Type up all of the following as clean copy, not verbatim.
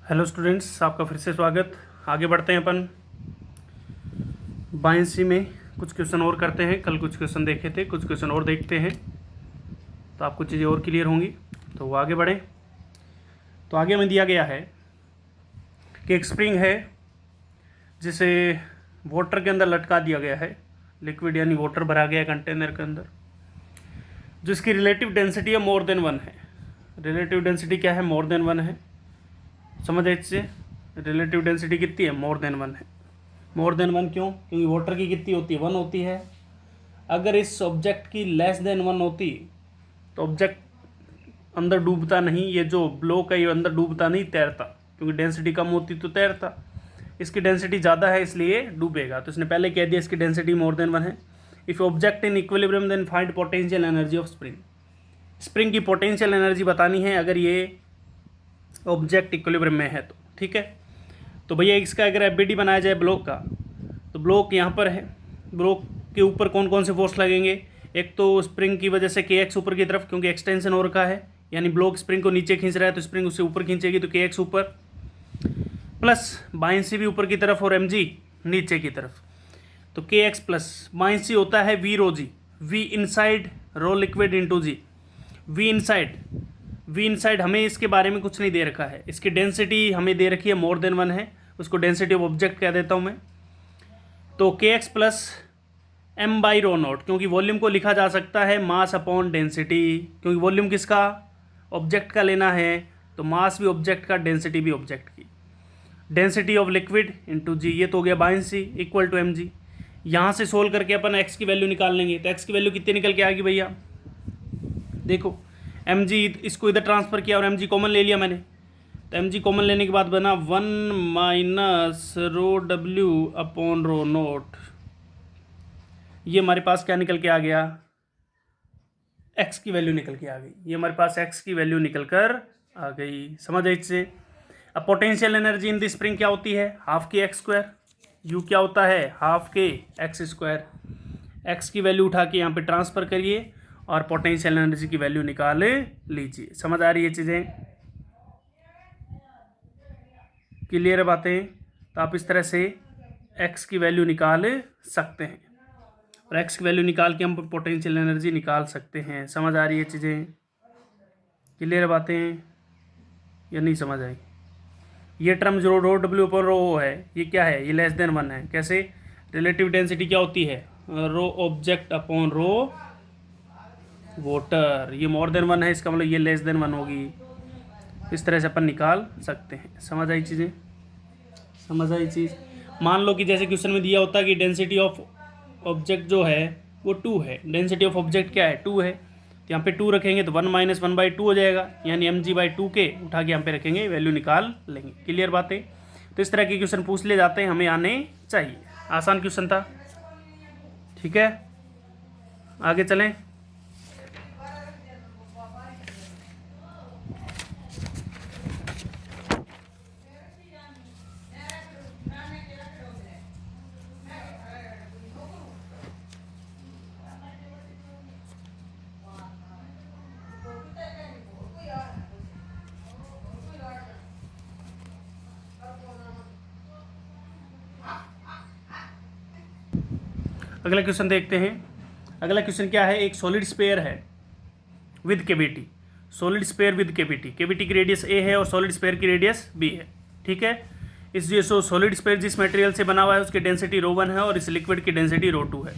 Hello students, आपका फिर से स्वागत। आगे बढ़ते हैं अपन बायसी में कुछ क्वेश्चन और करते हैं। कल कुछ क्वेश्चन देखे थे, कुछ क्वेश्चन और देखते हैं तो आपको चीज़ें और क्लियर होंगी। तो वो आगे बढ़ें। तो आगे में दिया गया है कि एक स्प्रिंग है जिसे वाटर के अंदर लटका दिया गया है, लिक्विड यानी वाटर भरा गया है कंटेनर के अंदर, जिसकी रिलेटिव डेंसिटी है मोर देन 1 है। रिलेटिव डेंसिटी क्या है? मोर देन 1 है। समझ इससे रिलेटिव डेंसिटी कितनी है? मोर देन 1 है। मोर देन 1 क्यों? क्योंकि वाटर की कितनी होती है? 1 होती है। अगर इस ऑब्जेक्ट की लेस देन 1 होती तो ऑब्जेक्ट अंदर डूबता नहीं, ये जो ब्लॉक है ये अंदर डूबता नहीं, तैरता, क्योंकि डेंसिटी कम होती तो तैरता। इसकी डेंसिटी ज़्यादा है इसलिए डूबेगा। तो इसने पहले कह दिया इसकी डेंसिटी मोर देन 1 है। If object in equilibrium then find potential energy of spring. Spring की पोटेंशियल एनर्जी बतानी है अगर ये ऑब्जेक्ट इक्विलिब्रियम में है तो। ठीक है, तो भैया इसका अगर एफबीडी बनाया जाए ब्लॉक का, तो ब्लॉक यहाँ पर है। ब्लॉक के ऊपर कौन कौन से फोर्स लगेंगे? एक तो स्प्रिंग की वजह से के एक्स ऊपर की तरफ, क्योंकि एक्सटेंशन हो रखा है, यानी ब्लॉक स्प्रिंग को नीचे खींच रहा है तो स्प्रिंग उससे ऊपर खींचेगी, तो के एक्स ऊपर, प्लस बाइंसी भी ऊपर की तरफ और एम जी नीचे की तरफ। तो के एक्स प्लस बाइंसी होता है V rho g, V inside rho liquid into g. V inside हमें इसके बारे में कुछ नहीं दे रखा है। इसकी डेंसिटी हमें दे रखी है मोर देन 1 है, उसको डेंसिटी ऑफ ऑब्जेक्ट कह देता हूँ मैं। तो K x plus m by rho naught, क्योंकि वॉल्यूम को लिखा जा सकता है मास अपॉन डेंसिटी, क्योंकि वॉल्यूम किसका? ऑब्जेक्ट का लेना है, तो मास भी ऑब्जेक्ट का, डेंसिटी भी ऑब्जेक्ट की। डेंसिटी ऑफ लिक्विड इंटू जी, ये तो हो गया बाइंसी इक्वल टू एम जी। यहाँ से सोल्व करके अपन एक्स की वैल्यू निकाल लेंगे। तो एक्स की वैल्यू कितनी निकल के आएगी भैया? देखो, एम जी इसको इधर ट्रांसफ़र किया और एम जी कॉमन ले लिया मैंने, तो एम जी कॉमन लेने के बाद बना 1 minus rho W upon rho note. ये हमारे पास क्या निकल के आ गया? एक्स की वैल्यू निकल के आ गई। ये हमारे पास एक्स की वैल्यू निकल कर आ गई। समझ आई इससे? अब potential energy in the spring क्या होती है? हाफ के एक्स स्क्वायर। यू क्या होता है? हाफ के एक्स स्क्वायर। एक्स की वैल्यू उठा के यहाँ पे ट्रांसफ़र करिए और पोटेंशियल एनर्जी की वैल्यू निकाल लीजिए। समझ आ रही है चीज़ें? क्लियर है बातें? तो आप इस तरह से एक्स की वैल्यू निकाल सकते हैं और एक्स की वैल्यू निकाल के हम पोटेंशियल एनर्जी निकाल सकते हैं। समझ आ रही है चीज़ें? क्लियर है बातें या नहीं समझ आई? ये टर्म जो रो डब्ल्यू अपॉन रो है, ये क्या है? ये लेस देन 1 है। कैसे? रिलेटिव डेंसिटी क्या होती है? रो ऑब्जेक्ट अपॉन रो वाटर। ये मोर देन 1 है, इसका मतलब ये लेस देन 1 होगी। इस तरह से अपन निकाल सकते हैं। समझ आई चीज़ें? समझ आई चीज़? मान लो कि जैसे क्वेश्चन में दिया होता है कि डेंसिटी ऑफ ऑब्जेक्ट जो है वो 2 है। डेंसिटी ऑफ ऑब्जेक्ट क्या है? 2 है। तो यहाँ पे 2 रखेंगे तो 1 माइनस 1/2 हो जाएगा, यानी एम जी बाई 2 के उठा के यहाँ पे रखेंगे, वैल्यू निकाल लेंगे। क्लियर बातें? तो इस तरह के क्वेश्चन पूछ ले जाते हैं, हमें आने चाहिए। आसान क्वेश्चन था। ठीक है, आगे चलें। अगला क्वेश्चन देखते हैं। अगला क्वेश्चन क्या है? एक सॉलिड स्फीयर है with cavity. Solid sphere with cavity. Cavity की रेडियस ए है और सॉलिड स्फीयर की रेडियस बी है। ठीक है, इस जो सॉलिड स्फीयर जिस मटेरियल से बना हुआ है उसकी डेंसिटी रो 1 है और इस लिक्विड की डेंसिटी रो 2 है।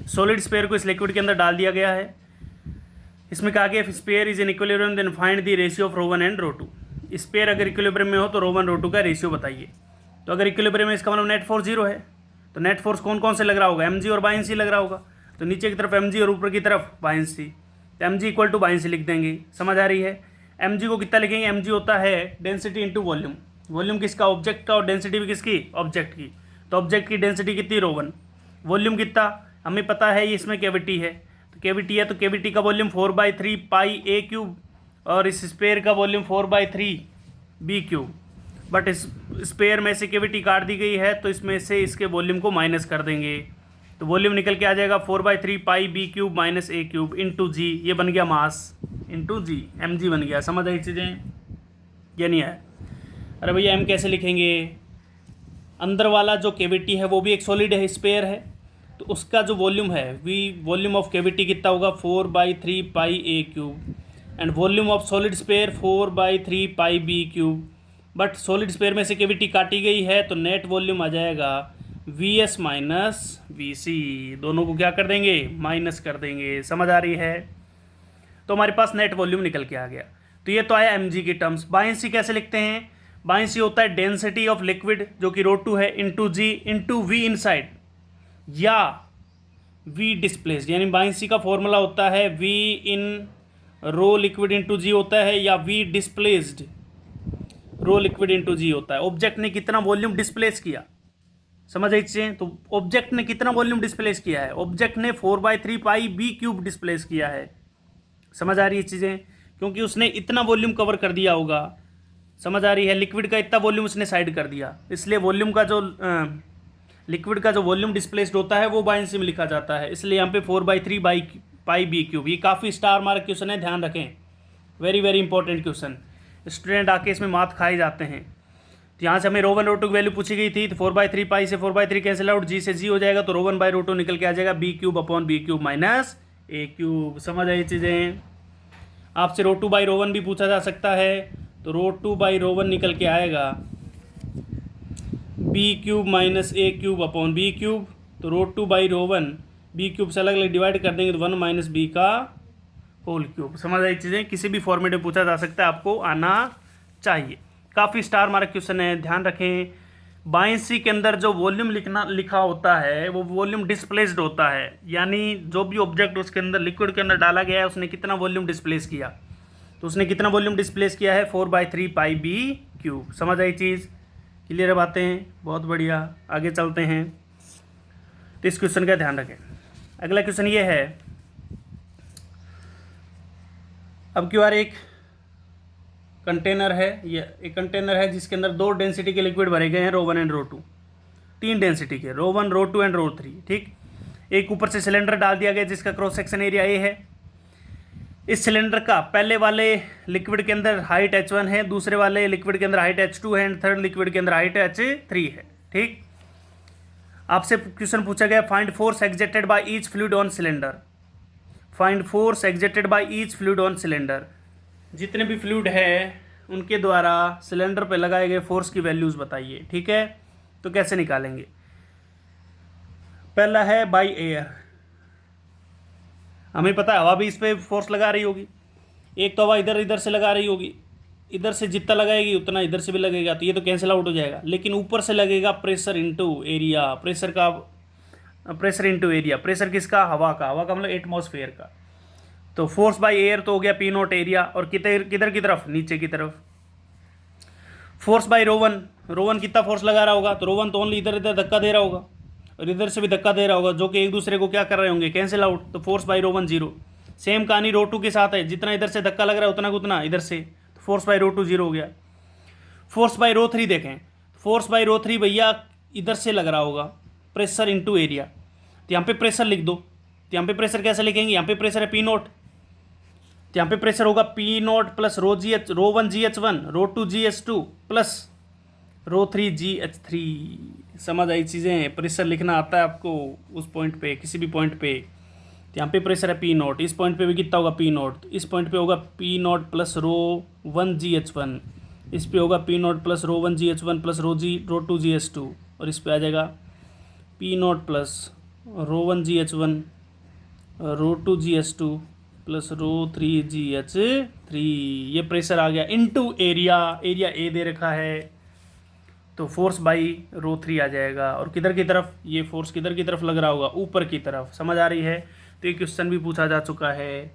सॉलिड स्फीयर को इस लिक्विड के अंदर डाल दिया गया है। इसमें कहा गया sphere is in equilibrium then find the ratio of rho 1 and rho 2। Sphere अगर इक्विलिब्रियम में हो तो रो 1 रो 2 का रेशियो बताइए। तो अगर इक्विलिब्रियम में इसका मतलब नेट फोर्स 0 है, तो नेट फोर्स कौन कौन से लग रहा होगा? एम जी और बाइंसी लग रहा होगा। तो नीचे की तरफ एम जी और ऊपर की तरफ बाइंसी, तो एम जी इक्वल टू बाइंसी लिख देंगे। समझ आ रही है? एम जी को कितना लिखेंगे? एम जी होता है डेंसिटी इंटू वॉल्यूम। वॉल्यूम किसका? ऑब्जेक्ट का, और डेंसिटी भी किसकी? ऑब्जेक्ट की। तो ऑब्जेक्ट की डेंसिटी कितनी? रो 1। वॉल्यूम कितना? हमें पता है ये इसमें कैविटी है, तो कैविटी है तो कैविटी का वॉल्यूम 4/3 पाई ए क्यूब और इस स्पेयर का वॉल्यूम 4/3 बी क्यूब। बट इस स्पेयर में से कैविटी काट दी गई है तो इसमें से इसके वॉल्यूम को माइनस कर देंगे, तो वॉल्यूम निकल के आ जाएगा 4/3 pi b cube minus a cube into जी। ये बन गया मास इंटू जी, एम जी बन गया। समझ आई चीज़ें या नहीं है? अरे भैया एम कैसे लिखेंगे, अंदर वाला जो कैविटी है वो भी एक सॉलिड है, स्पेयर है, तो उसका जो वॉल्यूम है वी वॉल्यूम ऑफ कैविटी कितना होगा 4/3 pi a cube, and volume of solid sphere 4/3 pi b cube. But solid sphere में से कैविटी काटी गई है तो नेट वॉल्यूम आ जाएगा वी एस माइनस वी सी, दोनों को क्या कर देंगे माइनस कर देंगे। समझ आ रही है, तो हमारे पास नेट वॉल्यूम निकल के आ गया। तो ये तो आया एम जी की टर्म्स। बायसी कैसे लिखते हैं, बायसी होता है डेंसिटी ऑफ लिक्विड जो कि ρ2 है into g into V inside या वी डिस्प्लेस्ड, यानी बायसी का फॉर्मूला होता है V in rho liquid into g होता है या V displaced rho liquid into g होता है। ऑब्जेक्ट ने कितना वॉल्यूम डिस्प्लेस किया, समझ आई चीजें, तो ऑब्जेक्ट ने कितना वॉल्यूम डिस्प्लेस किया है, ऑब्जेक्ट ने 4/3 पाई बी क्यूब डिस्प्लेस किया है। समझ आ रही है चीज़ें, क्योंकि उसने इतना वॉल्यूम कवर कर दिया होगा। समझ आ रही है, लिक्विड का इतना वॉल्यूम उसने साइड कर दिया, इसलिए वॉल्यूम का जो लिक्विड का जो वॉल्यूम डिस्प्लेस्ड होता है वो बायसी में लिखा जाता है। इसलिए यहाँ पे 4/3 पाई बी क्यूब। ये काफ़ी स्टार मार्क क्वेश्चन है, ध्यान रखें, very very important question. Student आके इसमें मार्क्स खाए जाते हैं। तो यहाँ से हमें ρ1 ρ2 की वैल्यू पूछी गई थी, तो 4/3 पाई से 4/3 कैंसिल आउट, जी से जी हो जाएगा, तो ρ1/√2 निकल के आ जाएगा b cube upon b cube minus a cube. समझ आई चीज़ें। आपसे ρ2/ρ1 भी पूछा जा सकता है, तो ρ2/ρ1 निकल के आएगा B cube minus a cube upon b cube. तो ρ2/ρ1 बी क्यूब से अलग अलग डिवाइड कर देंगे तो 1 माइनस बी का होल क्यूब। समझ आई चीज़ें, किसी भी फॉर्मेट में पूछा जा सकता है, आपको आना चाहिए। काफ़ी स्टार मार्क क्वेश्चन है, ध्यान रखें। बायसी के अंदर जो वॉल्यूम लिखा होता है वो वॉल्यूम डिस्प्लेस्ड होता है, यानी जो भी ऑब्जेक्ट उसके अंदर लिक्विड के अंदर डाला गया है उसने कितना वॉल्यूम डिस्प्लेस किया, तो उसने कितना वॉल्यूम डिस्प्लेस किया है 4/3 पाई बी क्यूब। समझ आई चीज़, क्लियर है बातें, बहुत बढ़िया। आगे चलते हैं, तो इस क्वेश्चन का ध्यान रखें। अगला क्वेश्चन ये है, अब की बार एक कंटेनर है, ये एक कंटेनर है जिसके अंदर 2 डेंसिटी के लिक्विड भरे गए हैं ρ1 एंड ρ2, 3 डेंसिटी के ρ1 ρ2 एंड ρ3। ठीक, एक ऊपर से सिलेंडर डाल दिया गया जिसका क्रॉस सेक्शन एरिया ए है। इस सिलेंडर का पहले वाले लिक्विड के अंदर हाइट h1 है, दूसरे वाले लिक्विड के अंदर हाइट h2 है, एंड थर्ड लिक्विड के अंदर हाइट h3 है। ठीक, आपसे क्वेश्चन पूछा गया find force exerted by each fluid on cylinder, find force exerted by each fluid on cylinder. जितने भी फ्लूइड है उनके द्वारा सिलेंडर पे लगाए गए फोर्स की वैल्यूज़ बताइए। ठीक है, तो कैसे निकालेंगे, पहला है बाय एयर। हमें पता है हवा भी इस पर फोर्स लगा रही होगी, एक तो हवा इधर से लगा रही होगी, इधर से जितना लगाएगी उतना इधर से भी लगेगा, तो ये तो कैंसिल आउट हो जाएगा। लेकिन ऊपर से लगेगा pressure into area, pressure into area. Pressure किसका, हवा का मतलब एटमॉस्फेयर का। तो फोर्स बाय एयर तो हो गया पी नॉट एरिया, और किधर की तरफ, नीचे की तरफ। फोर्स बाय ρ1 कितना फोर्स लगा रहा होगा, तो ρ1 तो ओनली इधर धक्का दे रहा होगा और इधर से भी धक्का दे रहा होगा, जो कि एक दूसरे को क्या कर रहे होंगे, कैंसिल आउट। तो फोर्स बाय ρ1 0। सेम कहानी ρ2 के साथ है, जितना इधर से धक्का लग रहा है उतना का उतना इधर से, तो फोर्स बाय ρ2 0 हो गया। फोर्स बाय ρ3 देखें, फोर्स बाय ρ3 भैया इधर से लग रहा होगा, प्रेशर इंटू एरिया। तो यहाँ पे प्रेशर लिख दो, तो यहाँ पे प्रेशर कैसे लिखेंगे, यहाँ पे प्रेशर है पी नॉट, तो यहाँ पे प्रेशर होगा P not plus ρ1 GH1 ρ2 GH2 plus ρ3 GH3। समझ आई चीज़ें, प्रेशर लिखना आता है आपको उस पॉइंट पे, किसी भी पॉइंट पे। तो यहाँ पे प्रेशर है पी नॉट, इस पॉइंट पे भी कितना होगा पी नॉट, इस पॉइंट पे होगा पी नॉट प्लस ρ1 GH1, इस पे होगा P not plus ρ1 GH1 plus ρ2 GH2, और इस पे आ जाएगा P not plus ρ1 GH1 ρ2 GH2 plus ρ3 GH3। ये प्रेशर आ गया इनटू एरिया, एरिया ए दे रखा है, तो फोर्स बाई ρ3 आ जाएगा। और किधर की तरफ, ये फोर्स किधर की तरफ लग रहा होगा, ऊपर की तरफ। समझ आ रही है, तो ये क्वेश्चन भी पूछा जा चुका है।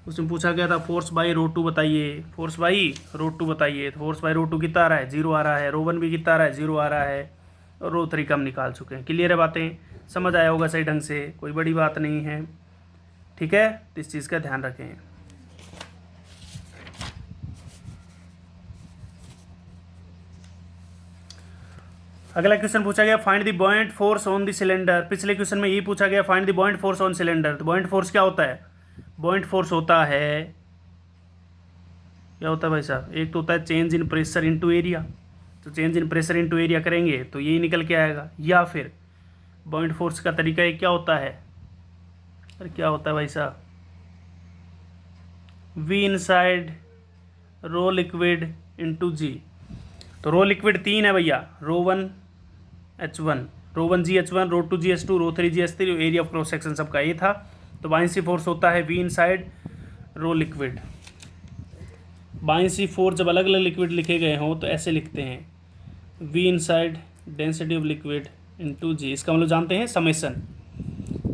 उसमें पूछा गया था फोर्स बाई ρ2 बताइए, फोर्स बाई ρ2 बताइए। तो फोर्स बाई ρ2 कितना आ रहा है, 0 आ रहा है। ρ1 भी कितना आ रहा है, 0 आ रहा है। और ρ3 का हम निकाल चुके हैं। क्लियर है बातें, समझ आया होगा सही ढंग से, कोई बड़ी बात नहीं है। ठीक है, तो इस चीज़ का ध्यान रखें। अगला क्वेश्चन पूछा गया find the बॉइंट force on the cylinder. पिछले क्वेश्चन में ये पूछा गया find the बॉइंट force on cylinder. तो बॉइंट फोर्स क्या होता है, बॉइंट फोर्स होता है, क्या होता है भाई साहब, एक तो होता है change in pressure into area, तो change in pressure into area करेंगे तो यही निकल के आएगा। या फिर बॉइंट फोर्स का तरीका ये क्या होता है, अरे क्या होता है भाई साहब, V inside rho liquid into जी। तो रो लिक्विड 3 है भैया, rho 1 H1, rho 1 GH1, rho 2 GH2, rho 3 GH3, area of cross section सबका ये था। तो बाइंसी फोर्स होता है V inside rho liquid. Buoyancy force जब अलग अलग लिक्विड लिखे गए हों तो ऐसे लिखते हैं, V inside density of liquid into g. इसका मतलब जानते हैं समेसन।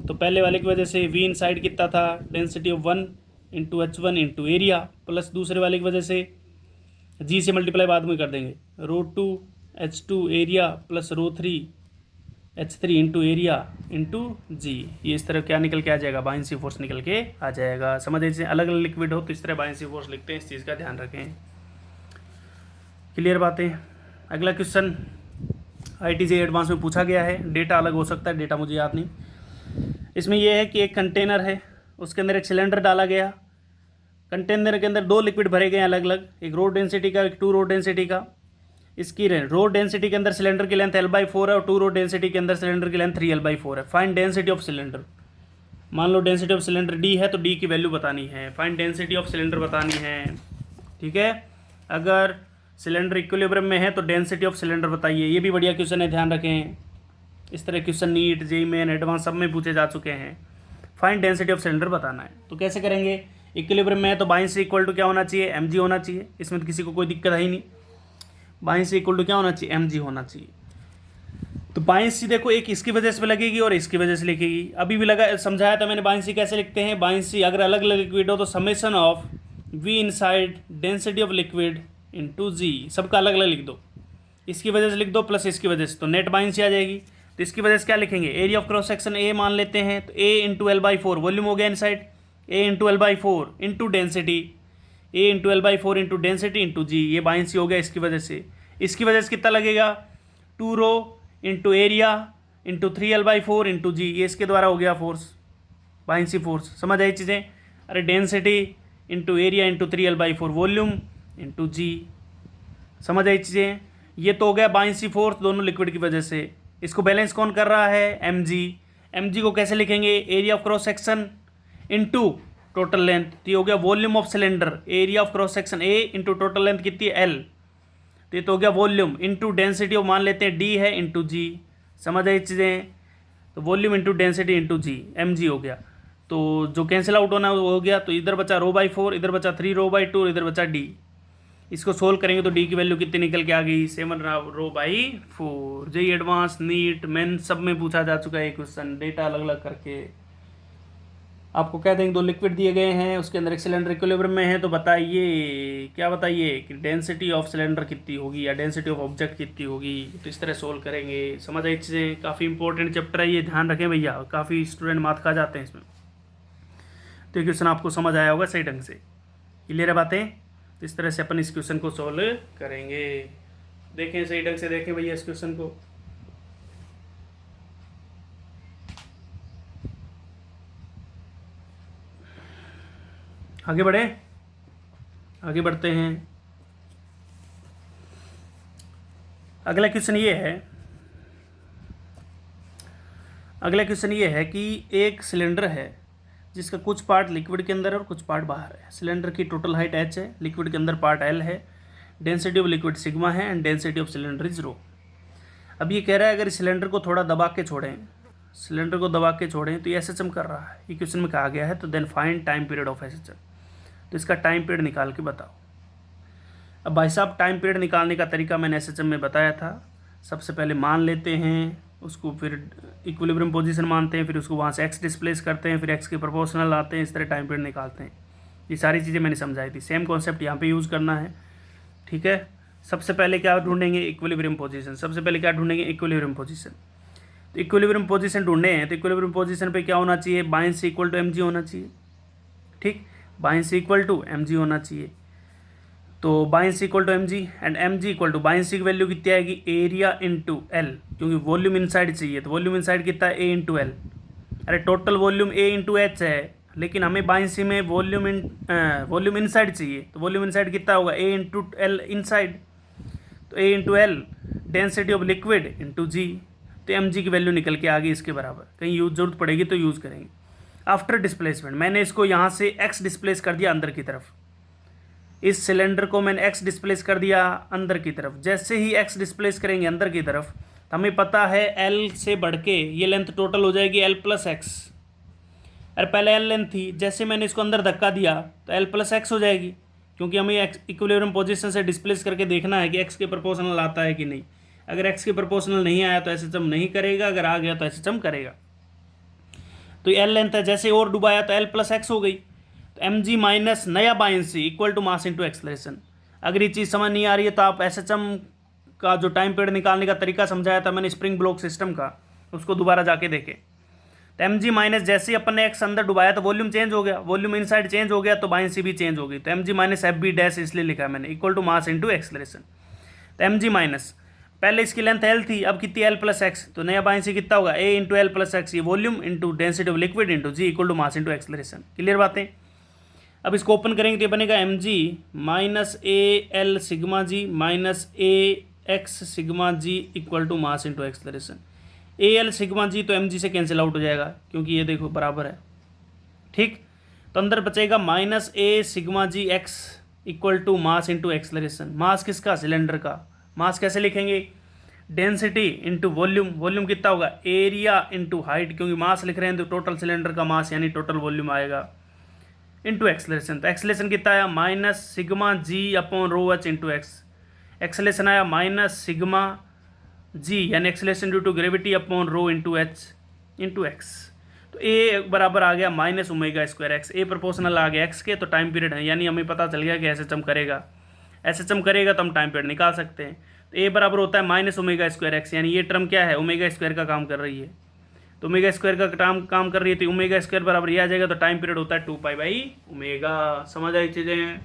तो पहले वाले की वजह से वी इनसाइड कितना था, density of 1 into H1 into area, plus दूसरे वाले की वजह से जी से मल्टीप्लाई बाद में कर देंगे, rho 2 H2 area plus rho 3 H3 into area into जी। ये इस तरह क्या निकल के आ जाएगा, बाइंसी फोर्स निकल के आ जाएगा। समझ लीजिए अलग अलग लिक्विड हो तो इस तरह बाइंसी फोर्स लिखते हैं, इस चीज़ का ध्यान रखें। क्लियर बातें। अगला क्वेश्चन ITJ एडवांस में पूछा गया है, डेटा अलग हो सकता है, डेटा मुझे याद नहीं। इसमें यह है कि एक कंटेनर है, उसके अंदर एक सिलेंडर डाला गया, कंटेनर के अंदर 2 लिक्विड भरे गए अलग अलग, एक रो डेंसिटी का एक 2 रो डेंसिटी का। इसकी रो डेंसिटी के अंदर सिलेंडर की लेंथ L/4 है और 2 रो डेंसिटी के अंदर सिलेंडर की लेंथ 3L/4 है। Find density of cylinder. मान लो डेंसिटी ऑफ सिलेंडर D है तो D की वैल्यू बतानी है, फाइंड डेंसिटी ऑफ सिलेंडर बतानी है। ठीक है, अगर सिलेंडर इक्विलिब्रियम में है तो डेंसिटी ऑफ सिलेंडर बताइए। ये भी बढ़िया क्वेश्चन है, ध्यान रखें। इस तरह question NEET, JEE main, advance सब में पूछे जा चुके हैं। फाइंड डेंसिटी ऑफ सिलेंडर बताना है तो कैसे करेंगे, इक्विलिब्रियम में है तो बाइंसी इक्वल टू क्या होना चाहिए, mg होना चाहिए। इसमें तो किसी को कोई दिक्कत है ही नहीं। बाइंसी इक्वल टू क्या होना चाहिए, mg होना चाहिए। तो बाइंसी देखो एक इसकी वजह से लगेगी और इसकी वजह से लिखेगी। अभी भी लगा समझाया था मैंने बाइंसी कैसे लिखते हैं। बाइंसी अगर अलग अलग लिक्विड हो तो summation of V inside density of liquid into g, सबका अलग अलग लिख दो। इसकी वजह से लिख दो प्लस इसकी वजह से, तो नेट बाइंसी आ जाएगी। तो इसकी वजह से क्या लिखेंगे, area of cross section A मान लेते हैं तो A इंटू L/4 वॉल्यूम हो गया inside, A into L/4 into density, A into L/4 into density into जी। ये बाइंसी हो गया इसकी वजह से। इसकी वजह से कितना लगेगा, 2 rho into area into 3L/4 into जी। ये इसके द्वारा हो गया फोर्स, बाइंसी फोर्स। समझ आई चीज़ें। अरे density into area into 3L/4 volume into जी। समझ आई चीज़ें। ये तो हो गया बाइंसी फोर्स दोनों लिक्विड की वजह से। इसको बैलेंस कौन कर रहा है, mg। mg को कैसे लिखेंगे, area of cross section into total length. तो ये हो गया volume of cylinder, area of cross section A into total length कितनी है L, तो ये तो हो गया वॉल्यूम इंटू डेंसिटी ऑफ मान लेते हैं D है इंटू जी। समझ आई चीज़ें। तो वॉल्यूम इंटू डेंसिटी इंटू जी, mg हो गया। तो जो कैंसिल आउट होना है वो हो गया। तो इधर बचा रो/4, इधर बचा 3 रो/2, इधर बचा D। इसको सोल्व करेंगे तो D की वैल्यू कितनी निकल के आ गई, 7 रो/4। जेईई एडवांस, नीट, मेन सब में पूछा जा चुका है क्वेश्चन, डेटा अलग अलग करके। आपको कह देंगे 2 लिक्विड दिए गए हैं, उसके अंदर एक सिलेंडर इक्विलिब्रियम में है, तो बताइए क्या बताइए कि डेंसिटी ऑफ सिलेंडर कितनी होगी या डेंसिटी ऑफ ऑब्जेक्ट कितनी होगी। तो इस तरह सोल्व करेंगे। समझ आई चीज़ें। काफ़ी इंपॉर्टेंट चैप्टर है ये, ध्यान रखें भैया, काफ़ी स्टूडेंट मार्क्स खा जाते हैं इसमें। तो ये क्वेश्चन आपको समझ आया होगा सही ढंग से। क्लियर है बातें। तो इस तरह से अपन इस क्वेश्चन को सॉल्व करेंगे। देखें सही ढंग से, देखें भैया इस क्वेश्चन को। आगे बढ़े, आगे बढ़ते हैं। अगला क्वेश्चन ये है, अगला क्वेश्चन ये है कि एक सिलेंडर है जिसका कुछ पार्ट लिक्विड के अंदर है और कुछ पार्ट बाहर है। सिलेंडर की टोटल हाइट h है, लिक्विड के अंदर पार्ट L है, डेंसिटी ऑफ लिक्विड सिग्मा है and density of cylinder is rho. अब ये कह रहा है अगर इस सिलेंडर को थोड़ा दबा के छोड़ें, सिलेंडर को दबा के छोड़ें तो ये SHM कर रहा है, ये क्वेश्चन में कहा गया है। तो then find time period of SHM। तो इसका टाइम पीरियड निकाल के बताओ। अब भाई साहब टाइम पीरियड निकालने का तरीका मैंने SHM में बताया था। सबसे पहले मान लेते हैं उसको, फिर इक्विलिब्रियम पोजीशन मानते हैं, फिर उसको वहाँ से x डिस्प्लेस करते हैं, फिर x के प्रोपोर्शनल आते हैं, इस तरह टाइम पीरियड निकालते हैं। ये सारी चीज़ें मैंने समझाई थी। सेम कॉन्सेप्ट यहाँ पे यूज़ करना है। ठीक है, सबसे पहले क्या ढूंढेंगे, इक्विलिब्रियम पोजीशन। सबसे पहले क्या ढूंढेंगे, इक्विलिब्रियम पोजीशन। तो इक्विलिब्रियम पोजीशन ढूंढे हैं तो इक्विलिब्रियम पोजीशन पे क्या होना चाहिए, बाइंसी इक्वल टू mg होना चाहिए। ठीक, बाइंसी इक्वल टू mg होना चाहिए। तो buoyancy equal to mg and mg equal to buoyancy की वैल्यू कितनी आएगी, एरिया इंटू L, क्योंकि वॉल्यूम इनसाइड चाहिए तो वॉल्यूम इनसाइड कितना है, A इंटू L। अरे total volume A into H है, लेकिन हमें बाइंसी में वॉल्यूम इनसाइड चाहिए, तो वॉल्यूम इनसाइड कितना होगा, A इंटू L इनसाइड। तो A into L density of liquid into जी, तो mg की वैल्यू निकल के आ गई इसके बराबर। कहीं यूज जरूरत पड़ेगी तो यूज़ करेंगे। आफ्टर डिस्प्लेसमेंट मैंने इसको यहाँ से x डिस्प्लेस कर दिया अंदर की तरफ, इस सिलेंडर को मैंने x डिस्प्लेस कर दिया अंदर की तरफ। जैसे ही x डिस्प्लेस करेंगे अंदर की तरफ तो हमें पता है L से बढ़ के ये लेंथ टोटल हो जाएगी L प्लस एक्स। अरे पहले L लेंथ थी, जैसे मैंने इसको अंदर धक्का दिया तो L प्लस एक्स हो जाएगी, क्योंकि हमें इक्विलिब्रियम पोजीशन से डिस्प्लेस करके देखना है कि x के प्रोपोर्शनल आता है कि नहीं। अगर x के प्रोपोर्शनल नहीं आया तो SHM नहीं करेगा, अगर आ गया तो SHM करेगा। तो L लेंथ है, जैसे और डुबाया तो L प्लस एक्स हो गई। तो mg माइनस नया buoyancy equal to mass into acceleration. अगर ये चीज़ समझ नहीं आ रही है तो आप SHM का जो टाइम पीरियड निकालने का तरीका समझाया था मैंने स्प्रिंग ब्लॉक सिस्टम का, उसको दोबारा जाके देखें। तो mg माइनस जैसे ही अपन ने x अंदर डुबाया तो वॉल्यूम चेंज हो गया, वॉल्यूम इनसाइड चेंज हो गया तो बायंसी भी चेंज हो गई। तो mg minus F B dash इसलिए लिखा है मैंने equal to mass into acceleration. तो mg माइनस पहले इसकी लेंथ L थी, अब कितनी L प्लस एक्स, तो नया बायंसी कितना होगा A into L plus X, ये volume into density of liquid into G equal to mass into acceleration. Clear बातें। अब इसको ओपन करेंगे तो ये बनेगा mg minus A L sigma G minus A X sigma G equal to mass into acceleration. A L sigma G तो mg से cancel out हो जाएगा क्योंकि ये देखो बराबर है, ठीक। तो अंदर बचेगा minus A sigma G X equal to mass into acceleration. Mass किसका, सिलेंडर का। मास कैसे लिखेंगे, डेंसिटी इंटू वॉल्यूम, वॉल्यूम कितना होगा एरिया इंटू हाइट, क्योंकि मास लिख रहे हैं तो टोटल सिलेंडर का मास यानी टोटल वॉल्यूम आएगा, इंटू एक्सलेशन। तो एक्सलेशन कितना आया minus sigma G upon rho H into X. Acceleration आया माइनस सिग्मा जी यानी acceleration due to gravity upon rho into H into X. तो ए बराबर आ गया minus omega square X. A proportional आ गया एक्स के, तो टाइम पीरियड है, यानी हमें पता चल गया कि SHM करेगा। SHM करेगा तो हम टाइम पीरियड निकाल सकते हैं। तो ए बराबर होता है माइनस ओमेगा स्क्वायर एक्स, यानी ये टर्म क्या है, ओमेगा स्क्वायर का काम कर रही है। तो ओमेगा स्क्वायर का काम कर रही है तो ओमेगा स्क्वायर बराबर ये आ जाएगा। तो टाइम पीरियड होता है 2 पाई ओमेगा। समझ आई चीज़ें,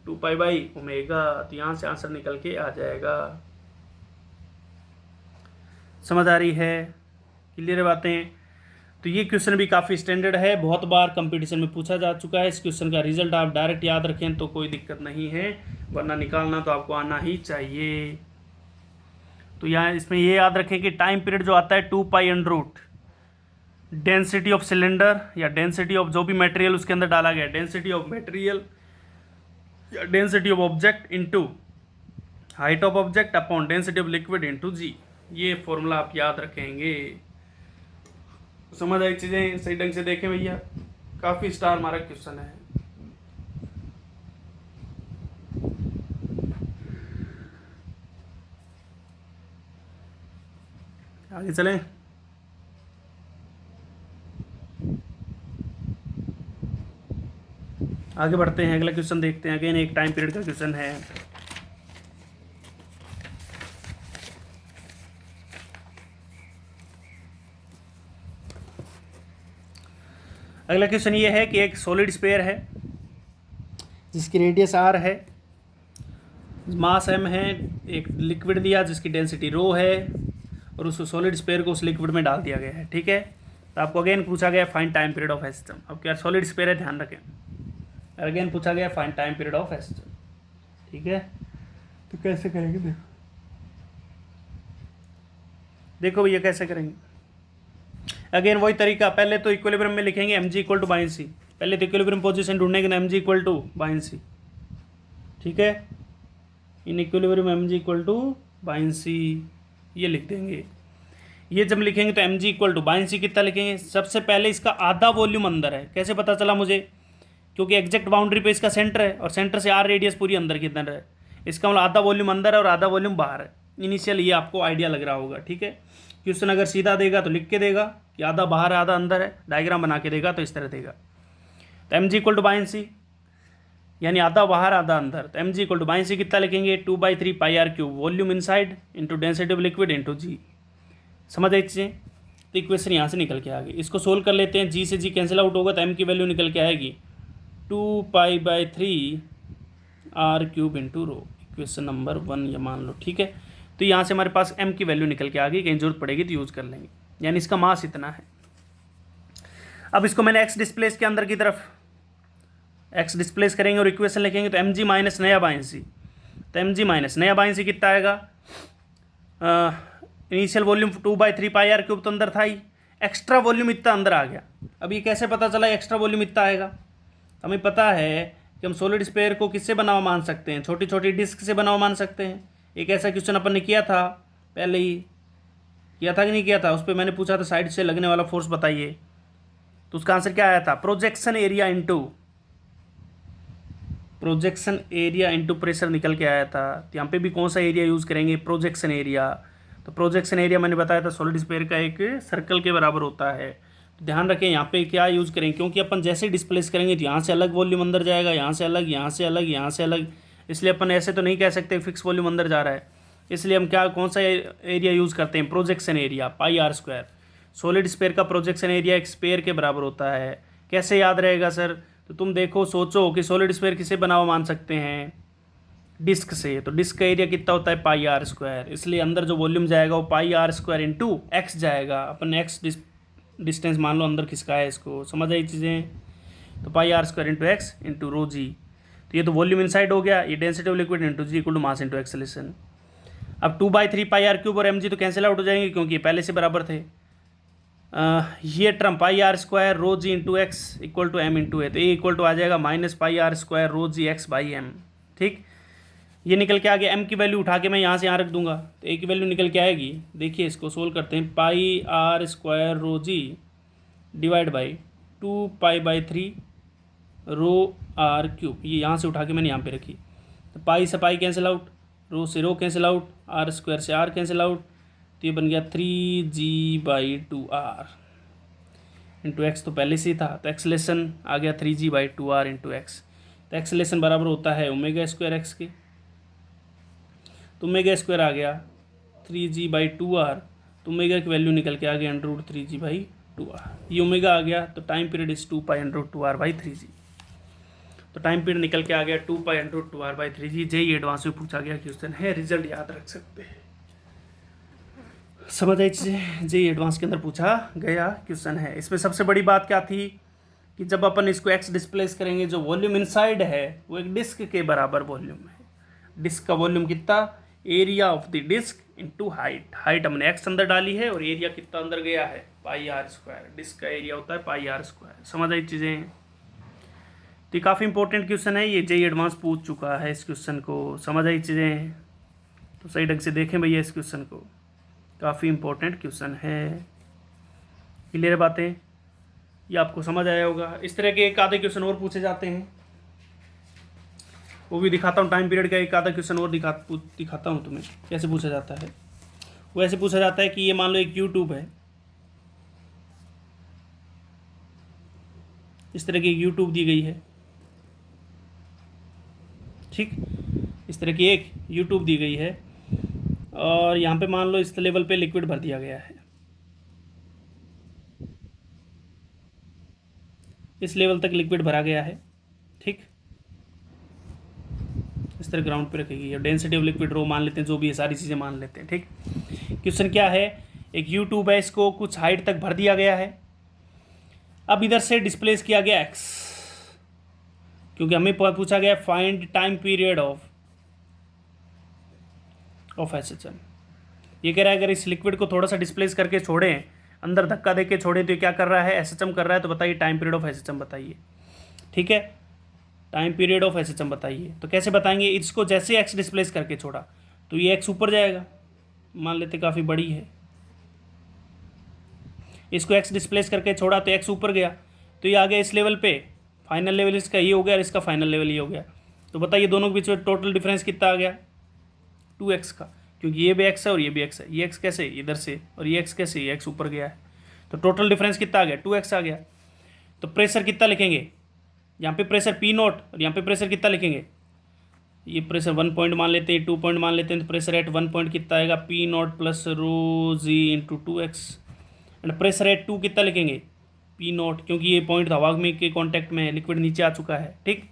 2 पाई ओमेगा। तो यहाँ से आंसर निकल के आ जाएगा। समझ आ रही है, क्लियर है बातें। तो ये क्वेश्चन भी काफ़ी स्टैंडर्ड है, बहुत बार कंपटीशन में पूछा जा चुका है। इस क्वेश्चन का रिजल्ट आप डायरेक्ट याद रखें तो कोई दिक्कत नहीं है, वरना निकालना तो आपको आना ही चाहिए। तो यहाँ इसमें ये याद रखें कि टाइम पीरियड जो आता है 2 pi under root density of cylinder या डेंसिटी ऑफ जो भी मटेरियल उसके अंदर डाला गया, डेंसिटी ऑफ मटेरियल या density of object into height of object upon density of liquid into G. ये फॉर्मूला आप याद रखेंगे। समझ आई चीज़ें, सही ढंग से देखें भैया, काफ़ी स्टार मार्क क्वेश्चन है। आगे चलें। आगे बढ़ते हैं, अगला क्वेश्चन देखते हैं। अगेन एक टाइम पीरियड का क्वेश्चन है। अगला क्वेश्चन ये है कि एक सॉलिड स्फीयर है जिसकी रेडियस r है, मास m है, एक लिक्विड दिया जिसकी डेंसिटी रो है और उस सॉलिड स्फीयर को उस लिक्विड में डाल दिया गया है, ठीक है। तो आपको अगेन पूछा गया find time period of SHM। अब क्या सॉलिड स्फीयर है, ध्यान रखें। अगेन पूछा गया find time period of SHM, ठीक है। तो कैसे करेंगे, देखो भैया कैसे करेंगे। अगेन वही तरीका, पहले तो इक्विलिब्रियम में लिखेंगे mg इक्वल टू बायंसी। पहले तो इक्विलिब्रियम पोजीशन ढूंढने के mg इक्वल टू बायंसी, ठीक है। In equilibrium mg equal to buoyancy ये लिख देंगे। ये जब लिखेंगे तो mg इक्वल टू बायंसी कितना लिखेंगे, सबसे पहले इसका आधा वॉल्यूम अंदर है। कैसे पता चला मुझे, क्योंकि एग्जैक्ट बाउंड्री पे इसका सेंटर है और सेंटर से r रेडियस पूरी अंदर की अंदर है। इसका मतलब आधा वॉल्यूम अंदर है और आधा वॉल्यूम बाहर है। इनिशियल ये आपको आइडिया लग रहा होगा, ठीक है। क्वेश्चन अगर सीधा देगा तो लिख के देगा कि आधा बाहर है आधा अंदर है, डायग्राम बना के देगा तो इस तरह देगा। तो mg इक्वल टू बायंसी यानी आधा बाहर आधा अंदर। तो mg इक्वल टू बायंसी कितना लिखेंगे, 2/3 pi r cube volume inside into density of liquid into जी। समझ आई चीज़ें। तो इक्वेशन यहाँ से निकल के आ गई। इसको सोल्व कर लेते हैं, g से g कैंसिल आउट होगा तो m की वैल्यू निकल के आएगी 2π/3 r cube into rho. Equation number 1 ये मान लो, ठीक है। तो यहाँ से हमारे पास m की वैल्यू निकल के आ गई, कहीं जरूरत पड़ेगी तो यूज़ कर लेंगे, यानी इसका मास इतना है। अब इसको मैंने x डिस्प्लेस के अंदर की तरफ x डिस्प्लेस करेंगे और इक्वेशन लिखेंगे तो mg माइनस नया बायंसी। तो mg माइनस नया बायंसी कितना आएगा, initial volume 2/3 pi are cube तो अंदर था ही, एक्स्ट्रा वॉल्यूम इतना अंदर आ गया। अब ये कैसे पता चला एक्स्ट्रा वॉल्यूम इतना आएगा? हमें पता है कि हम सॉलिड स्फीयर को किससे बना हुआ मान सकते हैं, छोटी छोटी डिस्क से बना हुआ मान सकते हैं। एक ऐसा क्वेश्चन अपन ने किया था, पहले ही किया था कि नहीं किया था, उस पर मैंने पूछा था साइड से लगने वाला फोर्स बताइए, तो उसका आंसर क्या आया था? प्रोजेक्शन एरिया इंटू प्रेशर निकल के आया था। तो यहाँ पे भी कौन सा एरिया यूज़ करेंगे? Projection area. तो प्रोजेक्शन एरिया मैंने बताया था सॉलिड स्फीयर का एक सर्कल के बराबर होता है। तो ध्यान रखें यहाँ पे क्या यूज़ करेंगे, क्योंकि अपन जैसे डिस्प्लेस करेंगे तो यहाँ से अलग वॉल्यूम अंदर जाएगा, यहाँ से अलग, यहाँ से अलग, यहाँ से अलग, इसलिए अपन ऐसे तो नहीं कह सकते फिक्स वॉल्यूम अंदर जा रहा है। इसलिए हम क्या कौन सा एरिया यूज़ करते हैं? Projection area, pi are square. Solid sphere का प्रोजेक्शन एरिया एक स्फीयर के बराबर होता है। कैसे याद रहेगा सर? तो तुम देखो, सोचो कि सॉलिड स्फीयर किसे बना हुआ मान सकते हैं? डिस्क से। तो डिस्क का एरिया कितना होता है? Pi are square. इसलिए अंदर जो वॉल्यूम जाएगा वो पाई आर स्क्वायर इंटू एक्स जाएगा। अपन एक्स डिस्टेंस मान लो अंदर किसका है, इसको समझ आई चीज़ें? तो pi are square into X into rho G. तो ये तो वॉल्यूम इनसाइड हो गया, ये density of liquid into G equal to mass into acceleration. अब 2/3 पाई आर क्यूब और एम जी तो कैंसिल आउट हो जाएंगे, क्योंकि ये पहले से बराबर थे। ये term pi are square rho ji into X equal to M into A, तो ए इक्वल टू आ जाएगा minus pi are square rho ji X by M. ठीक, ये निकल के आ गया। एम की वैल्यू उठा के मैं यहाँ से यहाँ रख दूंगा, तो ए की वैल्यू निकल के आएगी। देखिए इसको सोल्व करते हैं। Pi are square rho G divide by 2π/3 rho R cube, ये यहाँ से उठा के मैंने यहाँ पे रखी। तो पाई से पाई कैंसिल आउट, रो से रो कैंसिल आउट, आर स्क्वायर से आर कैंसिल आउट, तो ये बन गया 3g/2r इंटू एक्स। तो पहले से ही था, तो एक्सलेशन आ गया 3g/2r इंटू एक्स। तो एक्सलेशन बराबर होता है ओमेगा स्क्वायर एक्स के। तो ओमेगा स्क्वायर आ गया 3g/2r, तो ओमेगा की वैल्यू निकल के आ गया √3g/2r। ये ओमेगा आ गया, तो टाइम पीरियड इज 2π√2r/3g। तो टाइम पीरियड निकल के आ गया 2π√2r/3g। जेई एडवांस में पूछा गया क्वेश्चन है, रिजल्ट याद रख सकते हैं। समझ आई चीज़ें? जेई एडवांस के अंदर पूछा गया क्वेश्चन है। इसमें सबसे बड़ी बात क्या थी कि जब अपन इसको एक्स डिस्प्लेस करेंगे, जो वॉल्यूम इनसाइड है वो एक डिस्क के बराबर वॉल्यूम है। डिस्क का वॉल्यूम कितना? Area of the disc into height. Height हमने एक्स अंदर डाली है और एरिया कितना अंदर गया है? Pi are square. डिस्क का एरिया होता है पाई आर स्क्वायर। समझ आई चीज़ें? तो ये काफ़ी इंपॉर्टेंट क्वेश्चन है, ये जेई एडवांस पूछ चुका है इस क्वेश्चन को। समझ आई चीज़ें? तो सही ढंग से देखें भैया इस क्वेश्चन को, काफ़ी इंपॉर्टेंट क्वेश्चन है। क्लियर बातें? ये आपको समझ आया होगा। इस तरह के एक आधे क्वेश्चन और पूछे जाते हैं, वो भी दिखाता हूँ। टाइम पीरियड का एक आधा क्वेश्चन और दिखाता हूँ तुम्हें कैसे पूछा जाता है। वो ऐसे पूछा जाता है कि ये मान लो एक यूट्यूब है, इस तरह की यूट्यूब दी गई है। ठीक, इस तरह की एक यूट्यूब दी गई है और यहाँ पे मान लो इस लेवल पे लिक्विड भर दिया गया है, इस लेवल तक लिक्विड भरा गया है। ठीक, इस तरह ग्राउंड पे रखेगी और डेंसिटी ऑफ लिक्विड रो मान लेते हैं, जो भी है सारी चीज़ें मान लेते हैं। ठीक, क्वेश्चन क्या है? एक यूट्यूब है, इसको कुछ हाइट तक भर दिया गया है। अब इधर से डिस्प्लेस किया गया एक्स, क्योंकि हमें पूछा गया find time period of SHM. ये कह रहा है अगर इस लिक्विड को थोड़ा सा डिस्प्लेस करके छोड़ें, अंदर धक्का दे के छोड़ें, तो ये क्या कर रहा है? एसएचएम कर रहा है। तो बताइए टाइम पीरियड ऑफ एसएचएम बताइए। ठीक है, टाइम पीरियड ऑफ एसएचएम बताइए। तो कैसे बताएंगे? इसको जैसे एक्स डिस्प्लेस करके छोड़ा तो ये एक्स ऊपर जाएगा, मान लेते काफ़ी बड़ी है। इसको एक्स डिस्प्लेस करके छोड़ा तो एक्स ऊपर गया, तो ये आ गया इस लेवल पे। फाइनल लेवल इसका ये हो गया और इसका फाइनल लेवल ये हो गया। तो बताइए दोनों के बीच में टोटल डिफरेंस कितना आ गया? 2x का, क्योंकि ये भी x है और ये भी x है। ये x कैसे? इधर से, और ये x कैसे? ये x ऊपर गया है। तो टोटल डिफरेंस कितना आ गया? 2x आ गया। तो प्रेशर कितना लिखेंगे? यहाँ पे प्रेशर P0 और यहाँ पे प्रेशर कितना लिखेंगे? ये प्रेशर 1 पॉइंट मान लेते हैं, 2 पॉइंट मान लेते हैं, तो प्रेशर एट 1 पॉइंट कितना आएगा? P0 plus rho ji into 2x। And pressure at 2 कितना लिखेंगे? P0, क्योंकि ये पॉइंट हवा में के कॉन्टैक्ट में है, लिक्विड नीचे आ चुका है। ठीक,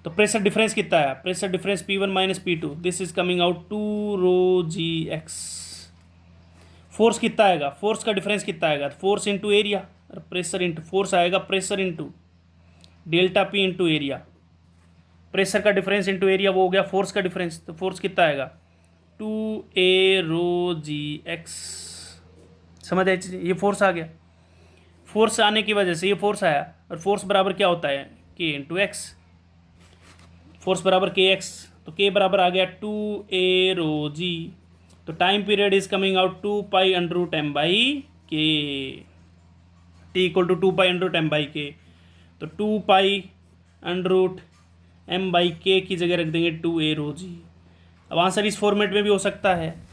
तो प्रेशर डिफरेंस कितना है? Pressure difference P1 minus P2, this is coming out 2 rho ji x. Force कितना आएगा? फोर्स का डिफरेंस कितना आएगा? फोर्स इंटू एरिया, और प्रेशर इंटू फोर्स आएगा, pressure into delta P into area. Pressure का डिफरेंस इंटू एरिया वो हो गया फोर्स का डिफरेंस, तो फोर्स कितना आएगा? 2a ρg(x). समझ आए? ये फोर्स आ गया। फोर्स आने की वजह से ये फोर्स आया, और फोर्स बराबर क्या होता है? k into x. फोर्स बराबर के एक्स, तो k बराबर आ गया 2a ρg। तो time period is coming out 2π√m/k। t equal to 2π√m/k। तो 2π√m/k की जगह रख देंगे 2a ρg। अब आंसर इस फॉर्मेट में भी हो सकता है।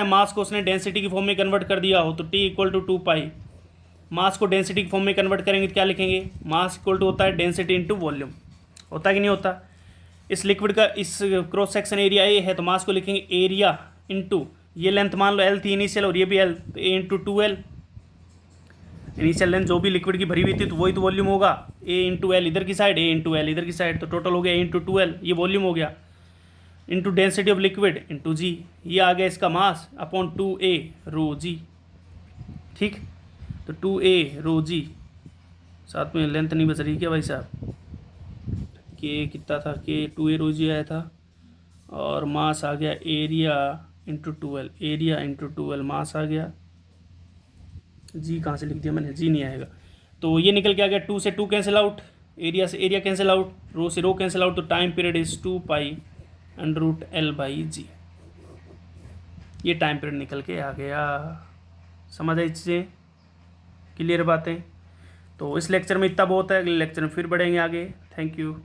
मास को उसने डेंसिटी की फॉर्म में कन्वर्ट कर दिया हो, तो t इक्वल टू 2π। मास को डेंसिटी की फॉर्म में कन्वर्ट करेंगे तो क्या लिखेंगे? मास इक्वल टू होता है डेंसिटी इंटू वॉल्यूम। होता है कि नहीं होता? इस लिक्विड का इस क्रॉस सेक्शन एरिया ए है, तो मास को लिखेंगे एरिया इंटू, ये लेंथ मान लो एल थी इनिशियल और ये भी एल, तो ए इंटू 2l। इनिशियल लेंथ जो भी लिक्विड की भरी हुई थी तो वही तो वॉल्यूम होगा। ए इंटू एल इधर की साइड, ए इंटू एल इधर की साइड, तो टोटल हो गया ए इंटू 2l, ये वॉल्यूम हो गया, into density of liquid into जी, ये आ गया इसका मास अपॉन 2a ρg। ठीक, तो 2a ρg, साथ में लेंथ नहीं बच रही क्या भाई साहब? के कितना था? के 2a ρg आया था, और मास आ गया area into 2l, area into 2l मास आ गया। जी कहाँ से लिख दिया मैंने? जी नहीं आएगा, तो ये निकल के आ गया 2 से 2 कैंसिल आउट, एरिया से एरिया कैंसिल आउट, रो से रो कैंसिल आउट, तो टाइम पीरियड इज 2π√l/g। ये टाइम पीरियड निकल के आ गया। समझ आई चीज़ें? क्लियर बातें? तो इस लेक्चर में इतना बहुत है, अगले लेक्चर में फिर बढ़ेंगे आगे। Thank you.